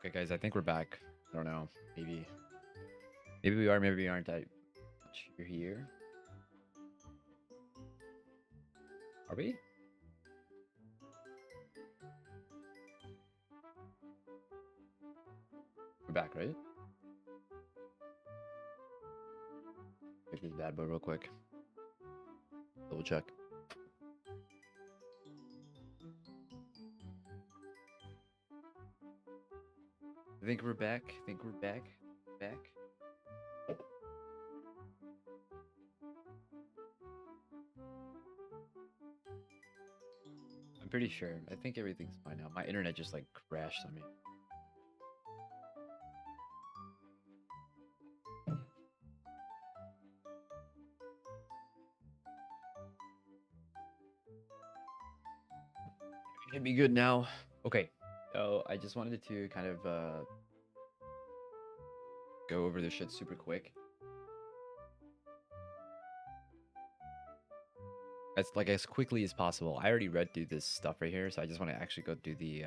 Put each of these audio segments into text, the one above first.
Okay, guys, I think we're back. I don't know. Maybe we are, maybe we aren't. You're here. Are we? We're back, right? Check this bad boy real quick. Double check. I think we're back. I think we're back. Back. I'm pretty sure. I think everything's fine now. My internet just like crashed on me. Should be good now. Okay. So I just wanted to kind of go over this shit super quick. As quickly as possible. I already read through this stuff right here, so I just want to actually go through the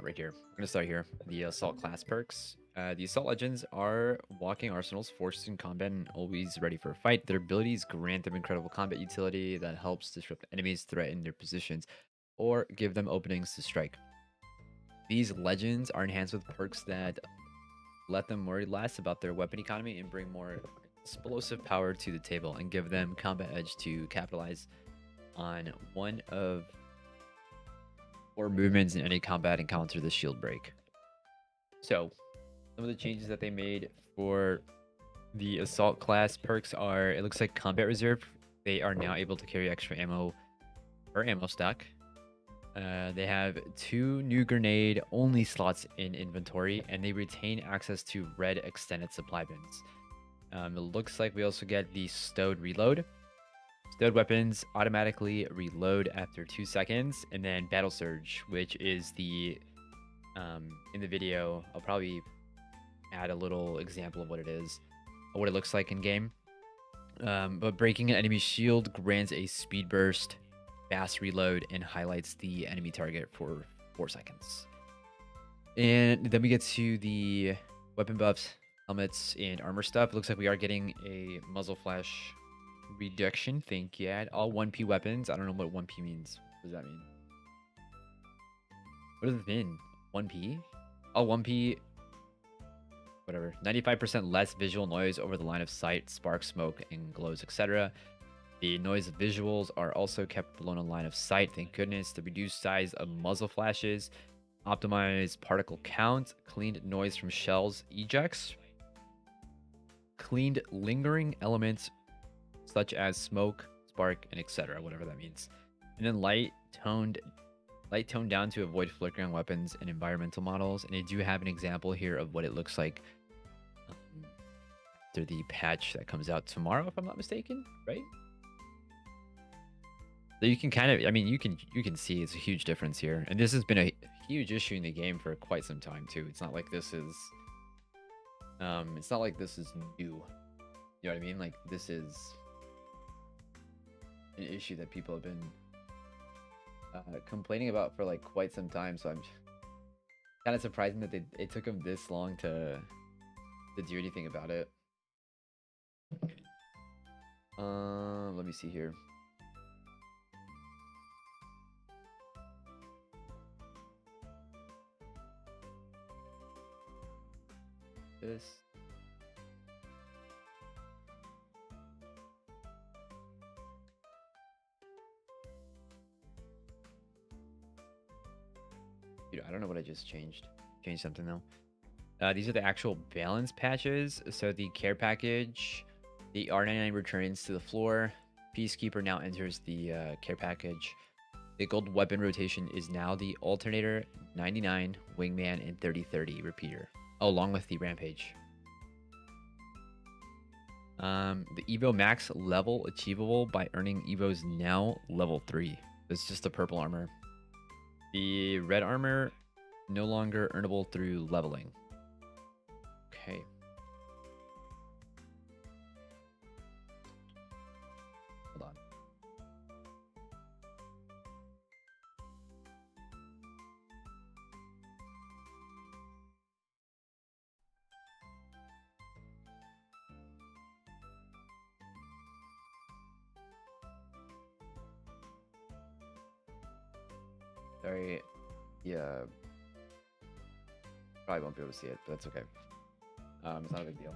right here. We're gonna start here. The assault class perks. The assault legends are walking arsenals, forced in combat, and always ready for a fight. Their abilities grant them incredible combat utility that helps disrupt enemies, threaten their positions, or give them openings to strike. These legends are enhanced with perks that let them worry less about their weapon economy and bring more explosive power to the table and give them combat edge to capitalize on one of or movements in any combat and counter the shield break. So, some of the changes that they made for the assault class perks are it looks like combat reserve. They are now able to carry extra ammo per ammo stack. They have 2 new grenade only slots in inventory, and they retain access to red extended supply bins. It looks like we also get the stowed reload. Stowed weapons automatically reload after 2 seconds, and then battle surge, which is the in the video. I'll probably add a little example of what it is, what it looks like in game. But breaking an enemy shield grants a speed burst, fast reload, and highlights the enemy target for 4 seconds. And then we get to the weapon buffs, helmets, and armor stuff. It looks like we are getting a muzzle flash reduction. Thank you. All 1P weapons. I don't know what 1P means. What does that mean? What does it mean? 1P? All 1P. Whatever. 95% less visual noise over the line of sight, spark, smoke, and glows, etc. The noise visuals are also kept below the line of sight. Thank goodness. The reduced size of muzzle flashes, optimized particle count, cleaned noise from shells, ejects, cleaned lingering elements such as smoke, spark, and etc. Whatever that means. And then light toned down to avoid flickering weapons and environmental models. And I do have an example here of what it looks like after the patch that comes out tomorrow, if I'm not mistaken, right? So you can kind of, I mean, you can see it's a huge difference here, and this has been a huge issue in the game for quite some time too. It's not like this is, new. You know what I mean? Like this is an issue that people have been complaining about for like quite some time. So I'm kind of surprising that it took them this long to do anything about it. Let me see here. This. Dude, I don't know what I just changed. Changed something though. These are the actual balance patches. So the care package, the R99 returns to the floor. Peacekeeper now enters the care package. The gold weapon rotation is now the alternator, 99, wingman, and 3030 repeater, along with the rampage. The Evo max level achievable by earning Evo's now level 3. It's just the purple armor. The red armor no longer earnable through leveling. Okay. Hold on. Sorry. Yeah. Probably won't be able to see it, but that's okay. It's not a big deal.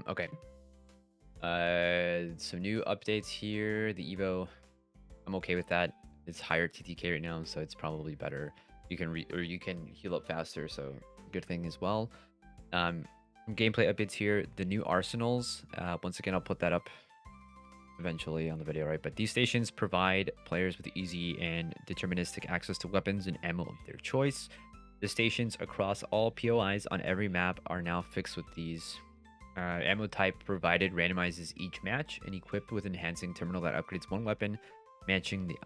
Okay. Some new updates here. The Evo, I'm okay with that. It's higher TTK right now, so it's probably better. You can you can heal up faster, so good thing as well. Some gameplay updates here. The new arsenals. Once again, I'll put that up eventually on the video, right? But these stations provide players with easy and deterministic access to weapons and ammo of their choice. The stations across all POIs on every map are now fixed with these. Ammo type provided randomizes each match and equipped with enhancing terminal that upgrades one weapon, matching the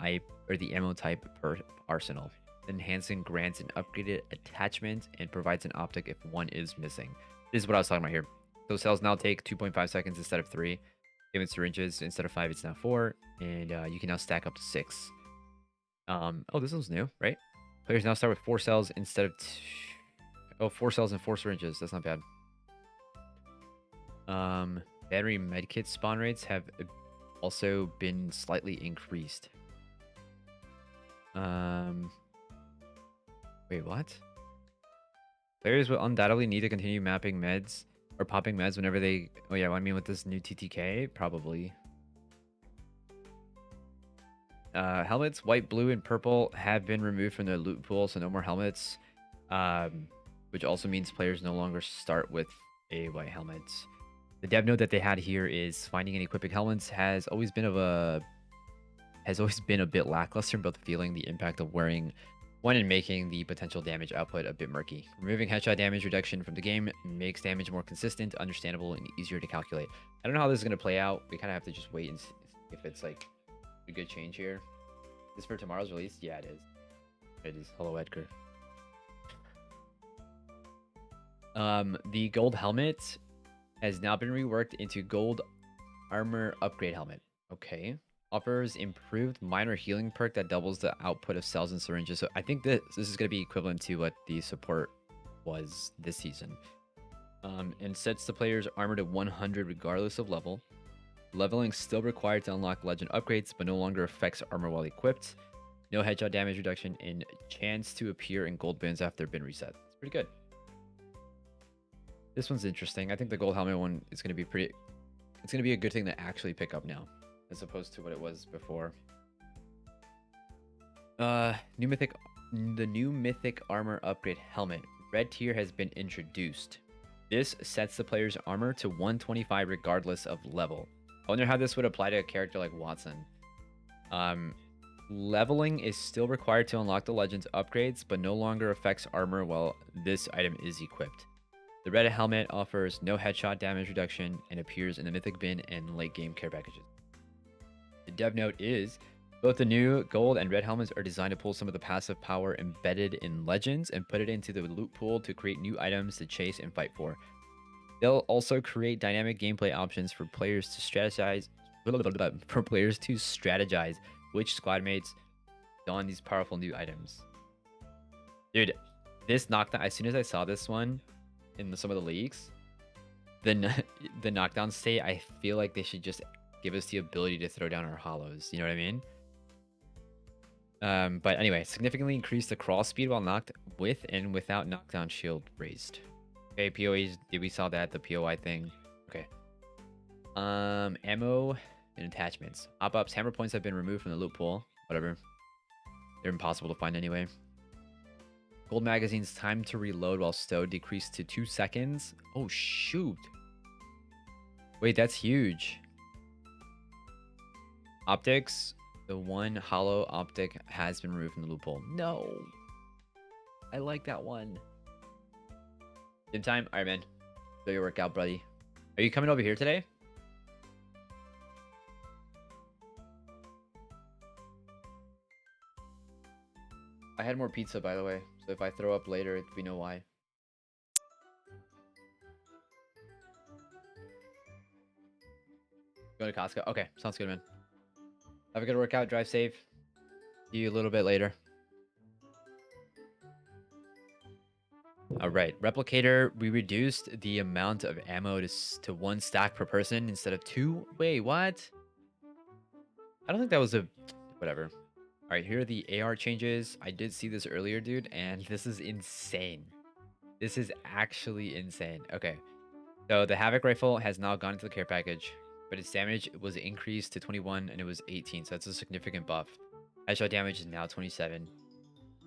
ammo type per arsenal. Enhancing grants an upgraded attachment and provides an optic if one is missing. This is what I was talking about here. Those cells now take 2.5 seconds instead of 3. Given syringes instead of 5, it's now 4, and you can now stack up to 6. Oh, this one's new, right? Players now start with 4 cells instead of 4 cells and 4 syringes. That's not bad. Battery medkit spawn rates have also been slightly increased. Wait, what? Players will undoubtedly need to continue mapping meds or popping meds whenever they... Oh yeah, I mean with this new TTK, probably. Helmets, white, blue, and purple have been removed from the loot pool, so no more helmets. Which also means players no longer start with a white helmet. The dev note that they had here is finding and equipping helmets has always been a bit lackluster, both feeling the impact of wearing one and making the potential damage output a bit murky. Removing headshot damage reduction from the game makes damage more consistent, understandable, and easier to calculate. I don't know how this is going to play out. We kind of have to just wait and see if it's like a good change here. Is this for tomorrow's release? Yeah, it is. It is. Hello, Edgar. The gold helmet has now been reworked into gold armor upgrade helmet. Okay. Offers improved minor healing perk that doubles the output of cells and syringes. So I think this is going to be equivalent to what the support was this season. And sets the player's armor to 100 regardless of level. Leveling still required to unlock legend upgrades, but no longer affects armor while equipped. No headshot damage reduction and chance to appear in gold bins after bin reset. It's pretty good. This one's interesting. I think the gold helmet one is going to be pretty... It's going to be a good thing to actually pick up now, as opposed to what it was before. The new mythic armor upgrade helmet. Red tier has been introduced. This sets the player's armor to 125 regardless of level. I wonder how this would apply to a character like Watson. Leveling is still required to unlock the Legends upgrades, but no longer affects armor while this item is equipped. The red helmet offers no headshot damage reduction and appears in the mythic bin and late game care packages. The dev note is, both the new gold and red helmets are designed to pull some of the passive power embedded in Legends and put it into the loot pool to create new items to chase and fight for. They'll also create dynamic gameplay options for players to strategize which squad mates don these powerful new items. Dude, this knockdown, as soon as I saw this one in some of the leaks, the knockdown state, I feel like they should just give us the ability to throw down our hollows. You know what I mean? But anyway, significantly increase the crawl speed while knocked with and without knockdown shield raised. Okay, POEs, we saw that, the POI thing. Okay. Ammo and attachments. Op-ups, hammer points have been removed from the loot pool. Whatever. They're impossible to find anyway. Gold magazine's time to reload while stowed decreased to 2 seconds. Oh, shoot. Wait, that's huge. Optics. The one hollow optic has been removed from the loophole. No. I like that one. Gym time? Alright, man. Do your workout, buddy. Are you coming over here today? I had more pizza, by the way. So if I throw up later, we know why. Go to Costco? Okay, sounds good, man. Have a good workout. Drive safe. See you a little bit later. Alright, Replicator. We reduced the amount of ammo to 1 stack per person instead of 2. Wait, what? I don't think that was a... Whatever. All right, here are the AR changes. I did see this earlier, dude, and this is insane. This is actually insane. Okay, so the Havoc rifle has now gone into the care package, but its damage was increased to 21 and it was 18, so that's a significant buff. Headshot damage is now 27.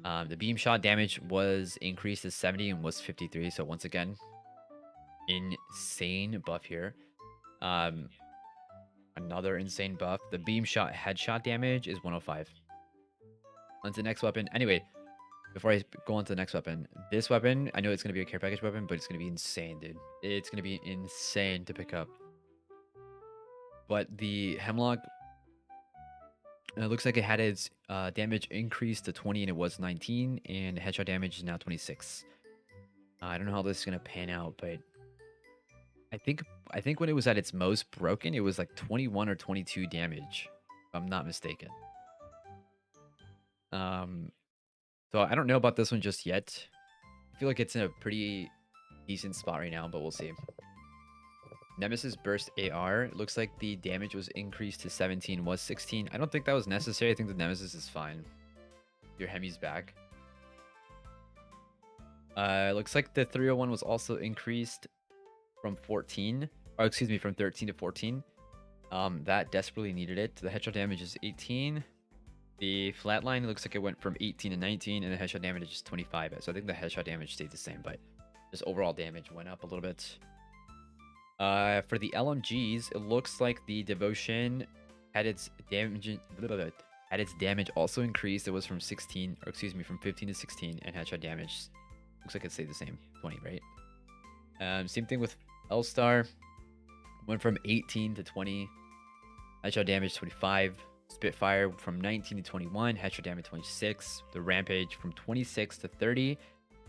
The beam shot damage was increased to 70 and was 53, so once again, insane buff here. Another insane buff. The beam shot headshot damage is 105. On to the next weapon. Anyway, before I go on to the next weapon, this weapon, I know it's going to be a care package weapon, but it's going to be insane, dude. It's going to be insane to pick up. But the Hemlock, it looks like it had its damage increased to 20 and it was 19, and headshot damage is now 26. I don't know how this is going to pan out, but I think when it was at its most broken, it was like 21 or 22 damage, if I'm not mistaken. So I don't know about this one just yet. I feel like it's in a pretty decent spot right now, but we'll see. Nemesis Burst AR. Looks like the damage was increased to 17, was 16. I don't think that was necessary. I think the Nemesis is fine. Your Hemi's back. Looks like the 301 was also increased from 14. Or excuse me, from 13 to 14. That desperately needed it. The headshot damage is 18. The flatline looks like it went from 18 to 19, and the headshot damage is 25. So I think the headshot damage stayed the same, but just overall damage went up a little bit. For the LMGs, it looks like the Devotion had its damage also increased. It was from 16, or excuse me, from 15 to 16, and headshot damage looks like it stayed the same, 20, right? Same thing with L-Star. Went from 18 to 20. Headshot damage 25. Spitfire from 19 to 21. Headshot damage 26. The Rampage from 26 to 30.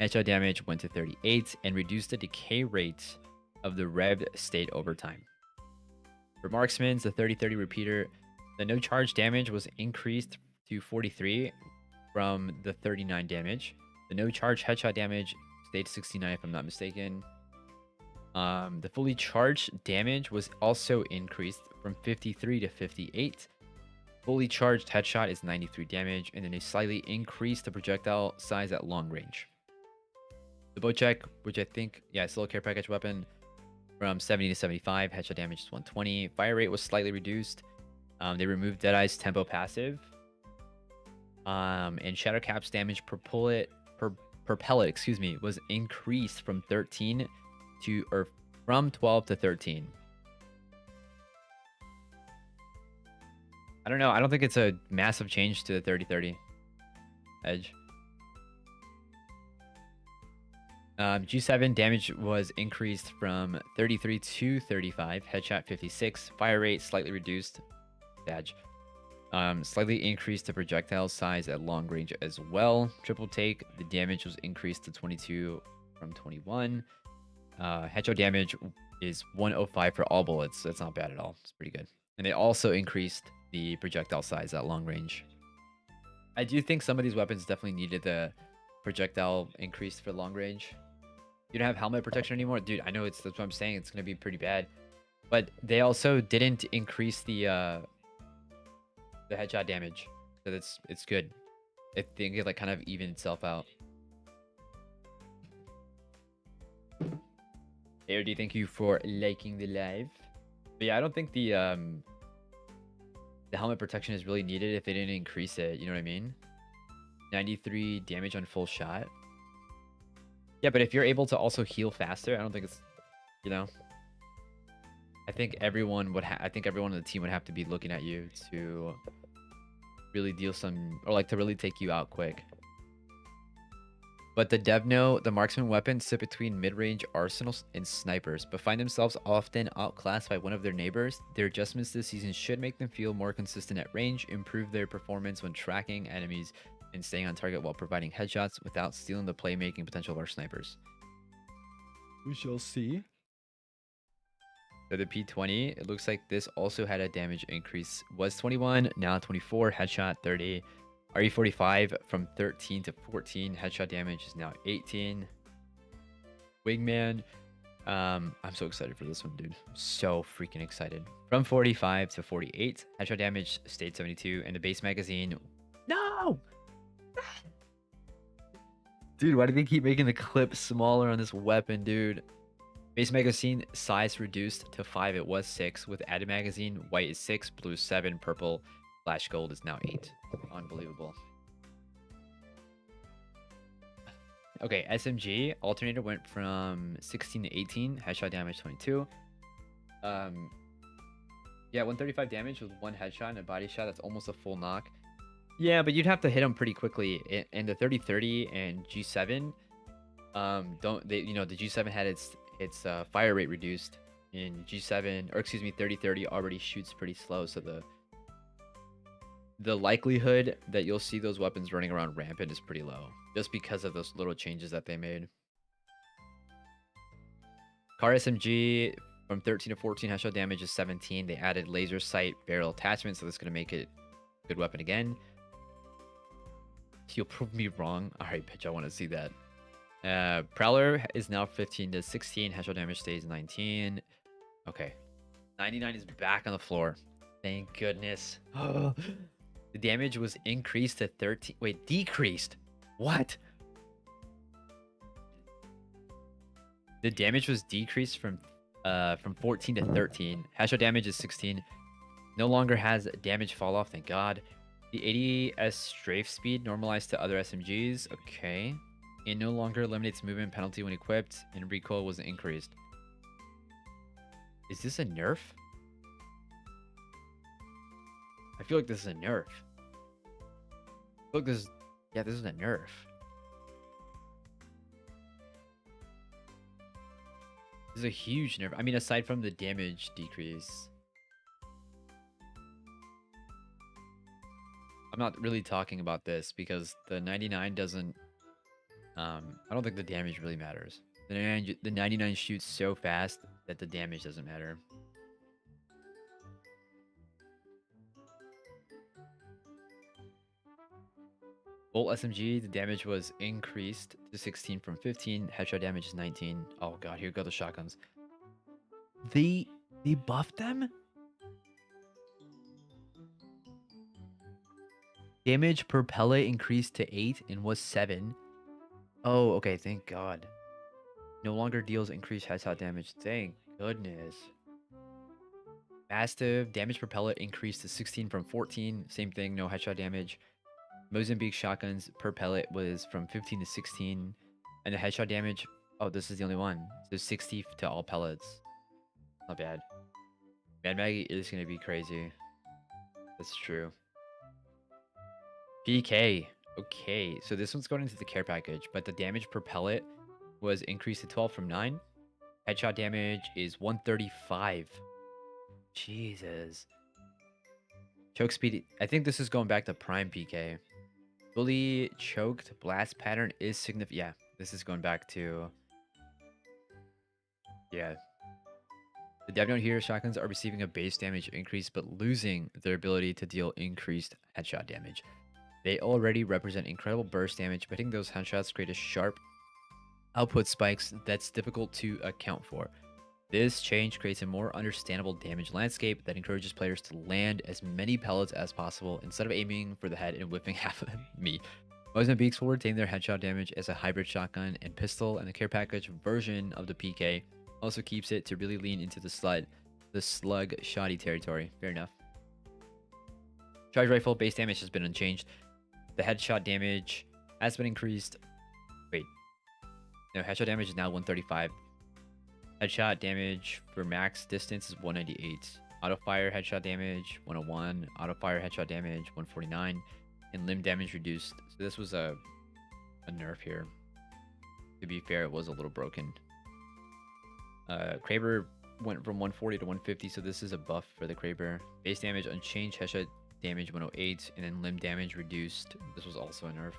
Headshot damage went to 38 and reduced the decay rate of the revved state over time. For Marksman's, the 30-30 repeater, the no charge damage was increased to 43 from the 39 damage. The no charge headshot damage stayed 69 if I'm not mistaken. The fully charged damage was also increased from 53 to 58. Fully charged headshot is 93 damage, and then they slightly increased the projectile size at long range. The Bocek, which I think, yeah, still a care package weapon, from 70 to 75. Headshot damage is 120. Fire rate was slightly reduced. They removed Deadeye's tempo passive. And Shadowcap's damage per pellet, excuse me, was increased from 13 to, or from 12 to 13. I don't know. I don't think it's a massive change to the 30-30 edge. G7 damage was increased from 33 to 35. Headshot 56. Fire rate slightly reduced. Badge. Slightly increased the projectile size at long range as well. Triple take. The damage was increased to 22 from 21. Headshot damage is 105 for all bullets. That's not bad at all. It's pretty good. And they also increased the projectile size at long range. I do think some of these weapons definitely needed the projectile increase for long range. You don't have helmet protection anymore, dude. I know that's what I'm saying. It's gonna be pretty bad, but they also didn't increase the headshot damage, so it's good. I think it like kind of evened itself out. AOD, thank you for liking the live. But yeah, I don't think the helmet protection is really needed if they didn't increase it. You know what I mean? 93 damage on full shot. Yeah, but if you're able to also heal faster, I don't think it's, you know. I think everyone would. I think everyone on the team would have to be looking at you to really deal some, or like to really take you out quick. But the Devno, the marksman weapons sit between mid-range arsenals and snipers, but find themselves often outclassed by one of their neighbors. Their adjustments this season should make them feel more consistent at range, improve their performance when tracking enemies, and staying on target while providing headshots without stealing the playmaking potential of our snipers. We shall see. So the P20, it looks like this also had a damage increase. Was 21, now 24, headshot 30. RE45 from 13 to 14, headshot damage is now 18. Wingman, I'm so excited for this one, dude. I'm so freaking excited. From 45 to 48, headshot damage stayed 72, and the base magazine No! Dude, why do they keep making the clip smaller on this weapon, dude? Base magazine size reduced to 5. It was 6. With added magazine, white is 6, blue is 7, purple / gold is now 8. Unbelievable. Okay, SMG alternator went from 16 to 18. Headshot damage 22. Yeah, 135 damage with 1 headshot and a body shot. That's almost a full knock. Yeah, but you'd have to hit him pretty quickly. And the 30-30 and G7, don't they? You know, the G7 had its fire rate reduced. In G7, or excuse me, 30-30 already shoots pretty slow. So the likelihood that you'll see those weapons running around rampant is pretty low, just because of those little changes that they made. Car SMG from 13 to 14 headshot damage is 17. They added laser sight barrel attachment, so that's going to make it a good weapon again. You'll prove me wrong. All right, pitch, I want to see that. Prowler is now 15 to 16. Headshot damage stays 19. Okay. 99 is back on the floor. Thank goodness. The damage was increased to 13. Wait, decreased. What? The damage was decreased from 14 to 13. Headshot damage is 16. No longer has damage fall off, thank God. The 80s strafe speed normalized to other SMGs. Okay. It no longer eliminates movement penalty when equipped, and recoil was increased. Is this a nerf? I feel like this is a nerf. Look, this is... Yeah, this is a nerf. This is a huge nerf. I mean, aside from the damage decrease. I'm not really talking about this because the 99 doesn't... I don't think the damage really matters. The 99 shoots so fast that the damage doesn't matter. Bolt SMG, the damage was increased to 16 from 15. Headshot damage is 19. Oh god, here go the shotguns. They buffed them? Damage per pellet increased to 8 and was 7. Oh, okay, thank god. No longer deals increased headshot damage. Thank goodness. Mastiff, damage per pellet increased to 16 from 14. Same thing, no headshot damage. Mozambique shotguns per pellet was from 15 to 16. And the headshot damage, oh, this is the only one. So 60 to all pellets. Not bad. Mad Maggie is going to be crazy. That's true. PK. Okay, so this one's going into the care package, but the damage per pellet was increased to 12 from 9. Headshot damage is 135. Jesus. Choke speed, I think this is going back to prime PK. Fully choked blast pattern is significant. Yeah, this is going back to... Yeah. The dev note here, shotguns are receiving a base damage increase, but losing their ability to deal increased headshot damage. They already represent incredible burst damage, but hitting those headshots create a sharp output spikes that's difficult to account for. This change creates a more understandable damage landscape that encourages players to land as many pellets as possible instead of aiming for the head and whipping half of them. Me. Mozambiques will retain their headshot damage as a hybrid shotgun and pistol, and the care package version of the PK also keeps it to really lean into the slug shoddy territory. Fair enough. Charge rifle base damage has been unchanged. The headshot damage has been increased. Wait. No, headshot damage is now 135. Headshot damage for max distance is 198. Auto fire headshot damage 101. Auto fire headshot damage 149. And limb damage reduced. So this was a nerf here. To be fair, it was a little broken. Kraber went from 140 to 150, so this is a buff for the Kraber. Base damage unchanged, headshot damage 108, and then limb damage reduced. This was also a nerf.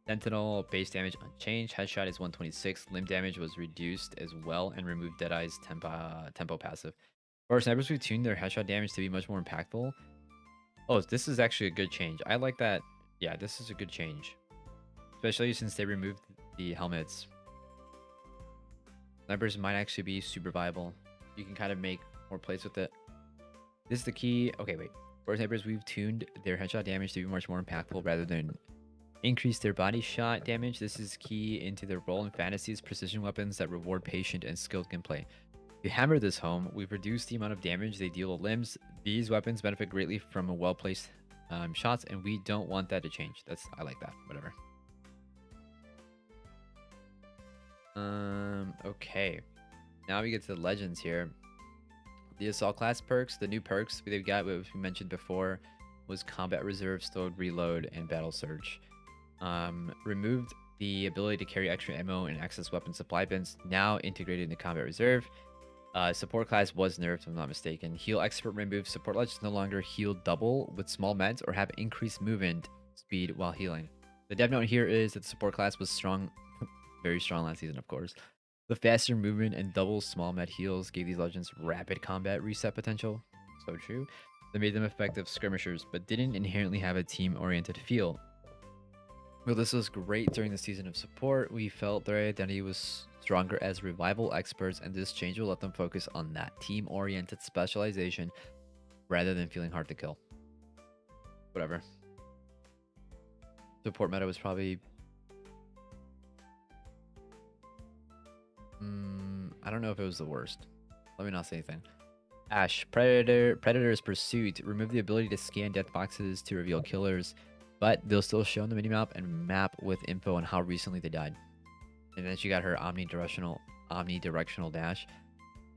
Sentinel base damage unchanged, headshot is 126. Limb damage was reduced as well, and removed Deadeye's tempo passive. For snipers, we tuned their headshot damage to be much more impactful. Oh, this is actually a good change. I like that. Yeah, this is a good change, especially since they removed the helmets. Snipers might actually be super viable. You can kind of make more plays with it. This is the key. Okay, wait. For snipers, we've tuned their headshot damage to be much more impactful rather than increase their body shot damage. This is key into their role in fantasies, precision weapons that reward patient and skilled gameplay. To hammer this home, we've reduced the amount of damage they deal to limbs. These weapons benefit greatly from a well-placed shots, and we don't want that to change. I like that. Whatever. Okay. Now we get to the legends here. The assault class perks, the new perks they've got, which we mentioned before, was combat reserve, stowed reload, and battle surge. Removed the ability to carry extra ammo and access weapon supply bins, now integrated into combat reserve. Support class was nerfed, if I'm not mistaken. Heal expert removed. Support legends no longer heal double with small meds or have increased movement speed while healing. The dev note here is that the support class was strong, very strong last season, of course. The faster movement and double small med heals gave these legends rapid combat reset potential. So true. They made them effective skirmishers, but didn't inherently have a team-oriented feel. Well, this was great during the season of support. We felt their identity was stronger as revival experts, and this change will let them focus on that team-oriented specialization rather than feeling hard to kill. Whatever. Support meta was probably... I don't know if it was the worst. Let me not say anything. Ash, Predator's Pursuit. Remove the ability to scan death boxes to reveal killers, but they'll still show on the minimap and map with info on how recently they died. And then she got her omnidirectional dash.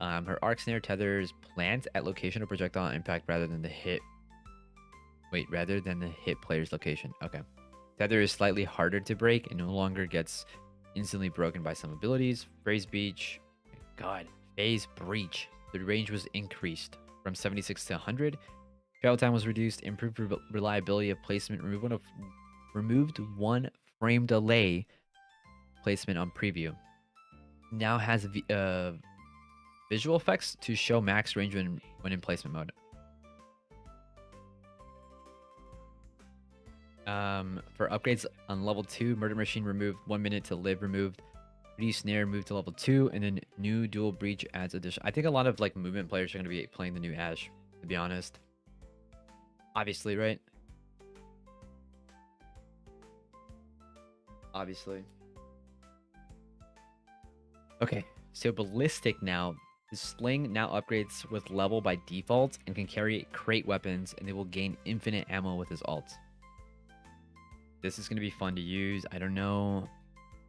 Her arc snare tethers plant at location of projectile impact rather than the hit player's location. Okay. Tether is slightly harder to break and no longer gets instantly broken by some abilities. Phase Breach. Phase Breach. The range was increased from 76 to 100. Travel time was reduced. Improved reliability of placement. Removed one frame delay placement on preview. Now has visual effects to show max range when in placement mode. For upgrades on level 2, Murder Machine removed. 1 minute to live removed. 3D Snare moved to level 2, and then new Dual Breach adds addition. I think a lot of like movement players are going to be playing the new Ash, to be honest. Obviously, right? Obviously. Okay, so Ballistic now. The Sling now upgrades with level by default and can carry crate weapons, and they will gain infinite ammo with his ult. This is going to be fun to use. I don't know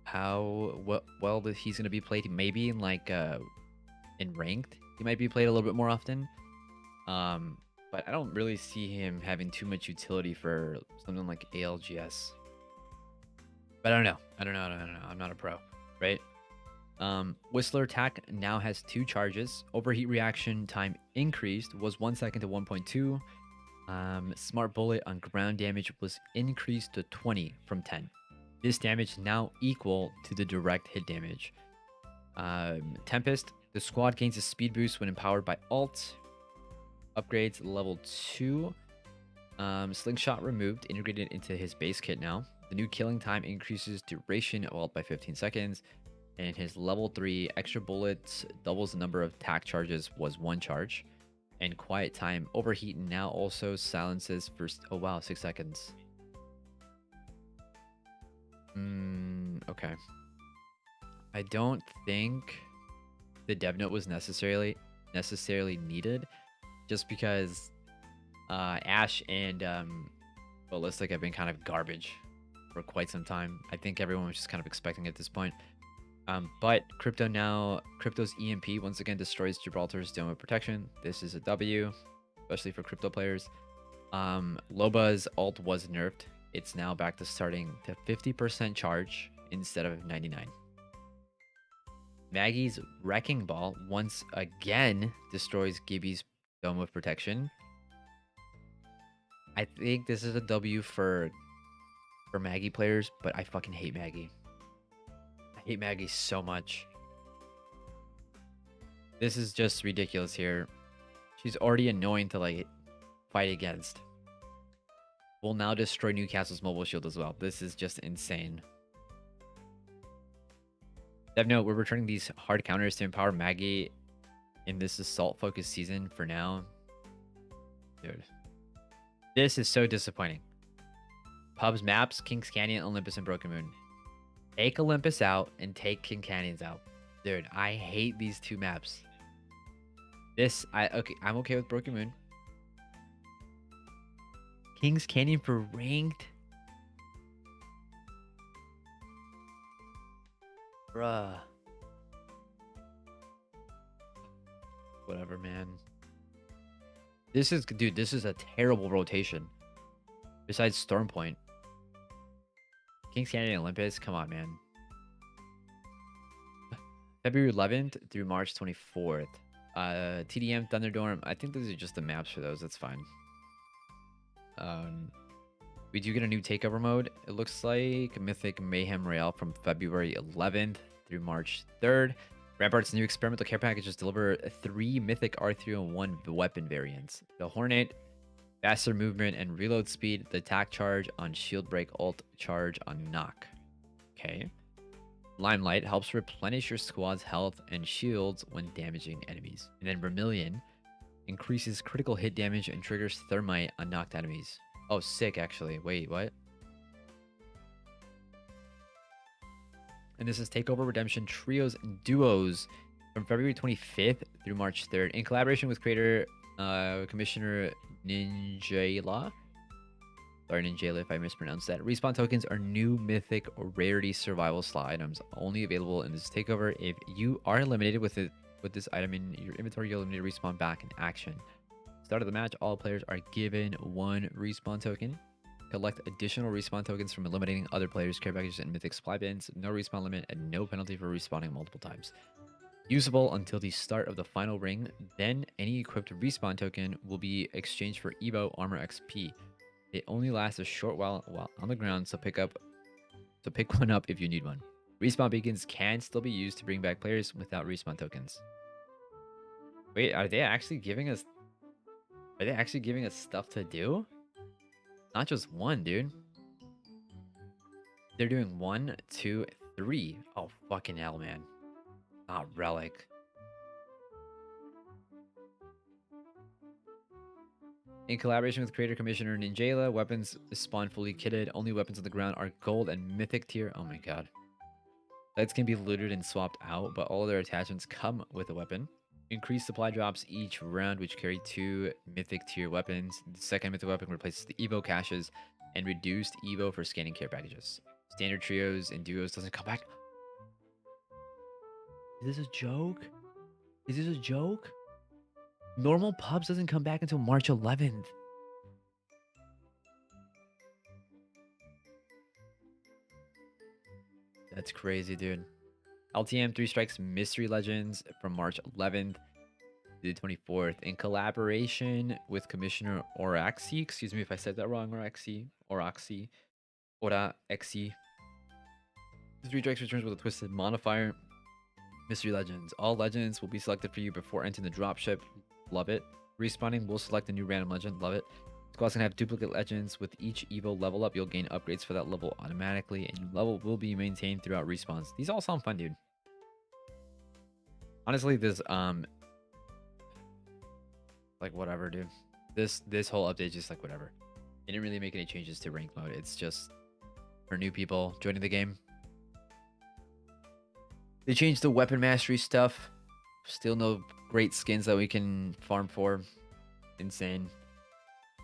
how well he's going to be played. Maybe in like in ranked, he might be played a little bit more often. But I don't really see him having too much utility for something like ALGS. But I don't know. I'm not a pro, right? Whistler attack now has 2 charges. Overheat reaction time increased, was 1 second to 1.2. Smart bullet on ground damage was increased to 20 from 10. This damage now equal to the direct hit damage. Tempest, the squad gains a speed boost when empowered by ult. Upgrades level 2. Slingshot removed, integrated into his base kit now. The new killing time increases duration of ult by 15 seconds. And his level 3 extra bullets doubles the number of tack charges, was 1 charge. And quiet time overheat now also silences for 6 seconds. Okay. I don't think the dev note was necessarily needed, just because Ash and Ballistic have been kind of garbage for quite some time. I think everyone was just kind of expecting it at this point. But Crypto's EMP once again destroys Gibraltar's dome of protection. This is a W, especially for crypto players. Loba's ult was nerfed. It's now back to starting to 50% charge instead of 99. Maggie's Wrecking Ball once again destroys Gibby's dome of protection. I think this is a W for Maggie players, but I fucking hate Maggie. I hate Maggie so much. This is just ridiculous here. She's already annoying to like fight against. Will now destroy Newcastle's mobile shield as well. This is just insane. Dev note, we're returning these hard counters to empower Maggie in this assault focused season for now. Dude. This is so disappointing. Pubs maps, Kings Canyon, Olympus, and Broken Moon. Take Olympus out and take King Canyons out. Dude, I hate these two maps. I'm okay with Broken Moon. Kings Canyon for ranked? Bruh. Whatever, man. This is a terrible rotation. Besides Storm Point. Kings Canyon and Olympus, come on, man. February 11th through March 24th. TDM, Thunderdorm. I think those are just the maps for those. That's fine. We do get a new takeover mode. It looks like Mythic Mayhem Royale from February 11th through March 3rd. Rampart's new experimental care packages deliver 3 Mythic R3 and 1 weapon variants. The Hornet, faster movement and reload speed. The attack charge on shield break, ult charge on knock. Okay. Limelight helps replenish your squad's health and shields when damaging enemies. And then Vermilion increases critical hit damage and triggers Thermite on knocked enemies. Oh, sick, actually. Wait, what? And this is Takeover Redemption Trios and Duos from February 25th through March 3rd in collaboration with creator Commissioner Ninjala. Sorry, Ninjala, if I mispronounced that. Respawn tokens are new mythic or rarity survival slot items only available in this takeover. If you are eliminated with this item in your inventory, you'll need to respawn back in action. Start of the match, all players are given 1 respawn token. Collect additional respawn tokens from eliminating other players' care packages and mythic supply bins. No respawn limit and no penalty for respawning multiple times. Usable until the start of the final ring. Then any equipped respawn token will be exchanged for Evo Armor XP. It only lasts a short while on the ground, so pick one up if you need one. Respawn beacons can still be used to bring back players without respawn tokens. Wait, are they actually giving us stuff to do? Not just one, dude. They're doing 1, 2, 3. Oh, fucking hell, man. Not Relic. In collaboration with creator Commissioner Ninjala, weapons spawn fully kitted. Only weapons on the ground are gold and mythic tier. Oh my god. Lights can be looted and swapped out, but all their attachments come with a weapon. Increased supply drops each round, which carry 2 mythic tier weapons. The second mythic weapon replaces the Evo caches, and reduced Evo for scanning care packages. Standard trios and duos doesn't come back. Is this a joke? Is this a joke? Normal pubs doesn't come back until March 11th. That's crazy, dude. LTM 3 Strikes Mystery Legends from March 11th to the 24th in collaboration with Commissioner Oraxi. Excuse me if I said that wrong. Oraxi. Oraxi. 3 Strikes returns with a twisted modifier. Mystery Legends. All legends will be selected for you before entering the dropship. Love it. Respawning will select a new random legend. Love it. Squads can have duplicate legends. With each Evo level up, you'll gain upgrades for that level automatically, and your level will be maintained throughout respawns. These all sound fun, dude. Honestly, this like whatever, dude. This whole update is just like whatever. They didn't really make any changes to rank mode. It's just for new people joining the game. They changed the weapon mastery stuff. Still no great skins that we can farm for. Insane.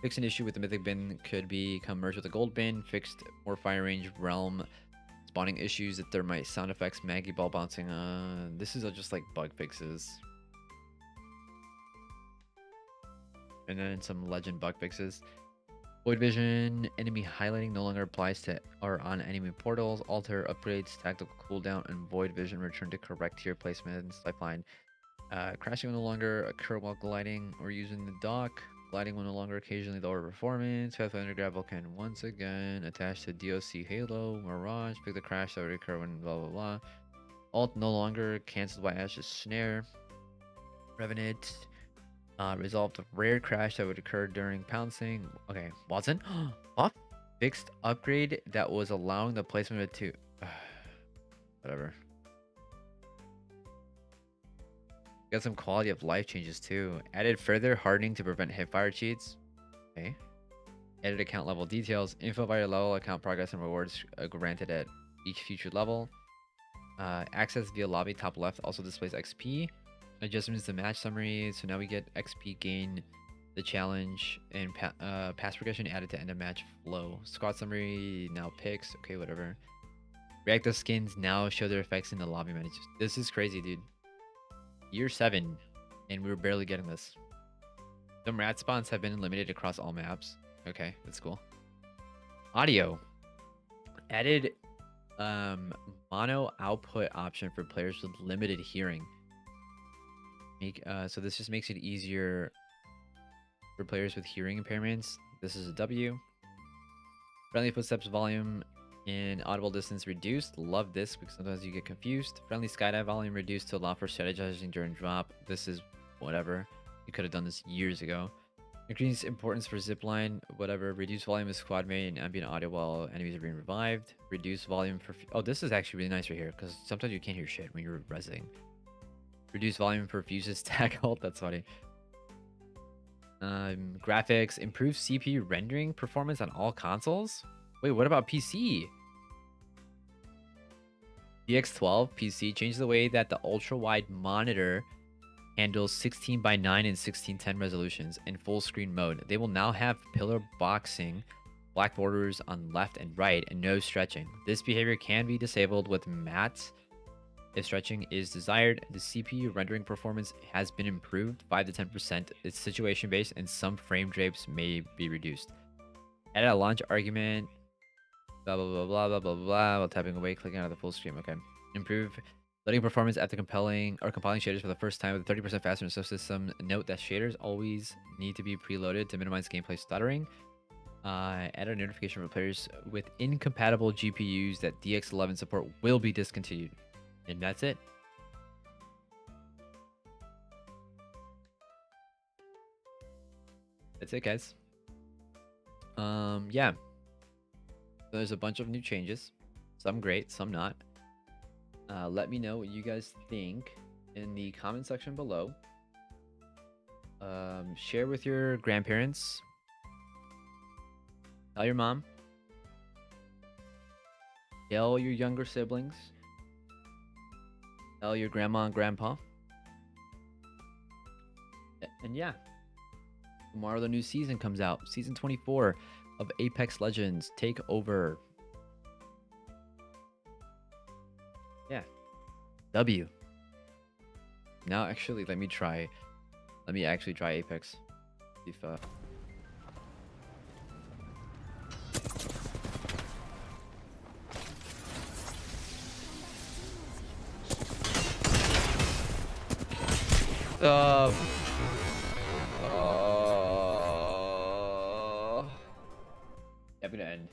Fix an issue with the mythic bin could become merged with the gold bin. Fixed more fire range realm spawning issues, that thermite sound effects, Maggie ball bouncing. This is just like bug fixes. And then some legend bug fixes. Void vision enemy highlighting no longer applies to or on enemy portals. Alter upgrades tactical cooldown and void vision return to correct tier placements. Lifeline. Crashing will no longer occur while gliding or using the dock. Gliding will no longer occasionally lower performance. Pathfinder Gravel can once again attach to DOC Halo, Mirage, pick the crash that would occur when blah blah blah. Alt no longer cancelled by Ash's Snare. Revenant resolved the rare crash that would occur during pouncing. Okay, Watson. Off fixed upgrade that was allowing the placement of two. Whatever. Got some quality of life changes too. Added further hardening to prevent hipfire cheats. Okay. Edit account level details. Info about your level, account progress, and rewards granted at each future level. Access via lobby top left also displays XP. Adjustments to match summary. So now we get XP gain, the challenge, and pass progression added to end of match flow. Squad summary now picks. Okay, whatever. Reactive skins now show their effects in the lobby managers. This is crazy, dude. Year 7, and we were barely getting this. Some rat spawns have been eliminated across all maps. Okay, that's cool. Audio. Added mono output option for players with limited hearing. So this just makes it easier for players with hearing impairments. This is a W. Friendly footsteps volume in audible distance reduced. Love this because sometimes you get confused. Friendly skydive volume reduced to allow for strategizing during drop. This is whatever. You could have done this years ago. Increased importance for zipline, whatever. Reduced volume of squad mate and ambient audio while enemies are being revived. Reduced volume for... Oh, this is actually really nice right here because sometimes you can't hear shit when you're resing. Reduced volume for fuses tag ult. That's funny. Graphics. Improved CPU rendering performance on all consoles? Wait, what about PC? DX12 PC changed the way that the ultra-wide monitor handles 16:9 and 16:10 resolutions in full screen mode. They will now have pillar boxing, black borders on left and right, and no stretching. This behavior can be disabled with matte if stretching is desired. The CPU rendering performance has been improved 5 to 10%. It's situation based and some frame drapes may be reduced. Add a launch argument. Blah blah blah blah blah blah blah. While tapping away, clicking out of the full screen. Okay. Improve loading performance after compiling shaders for the first time with 30% faster in subsystem. Note that shaders always need to be preloaded to minimize gameplay stuttering. Add a notification for players with incompatible GPUs that DX11 support will be discontinued. And that's it. That's it, guys. Yeah. There's a bunch of new changes. Some great, some not. Let me know what you guys think in the comment section below. Share with your grandparents. Tell your mom. Tell your younger siblings. Tell your grandma and grandpa. And yeah. Tomorrow the new season comes out. Season 24 of Apex Legends Takeover. Yeah. W. Now actually let me actually try Apex. See if I'm gonna end.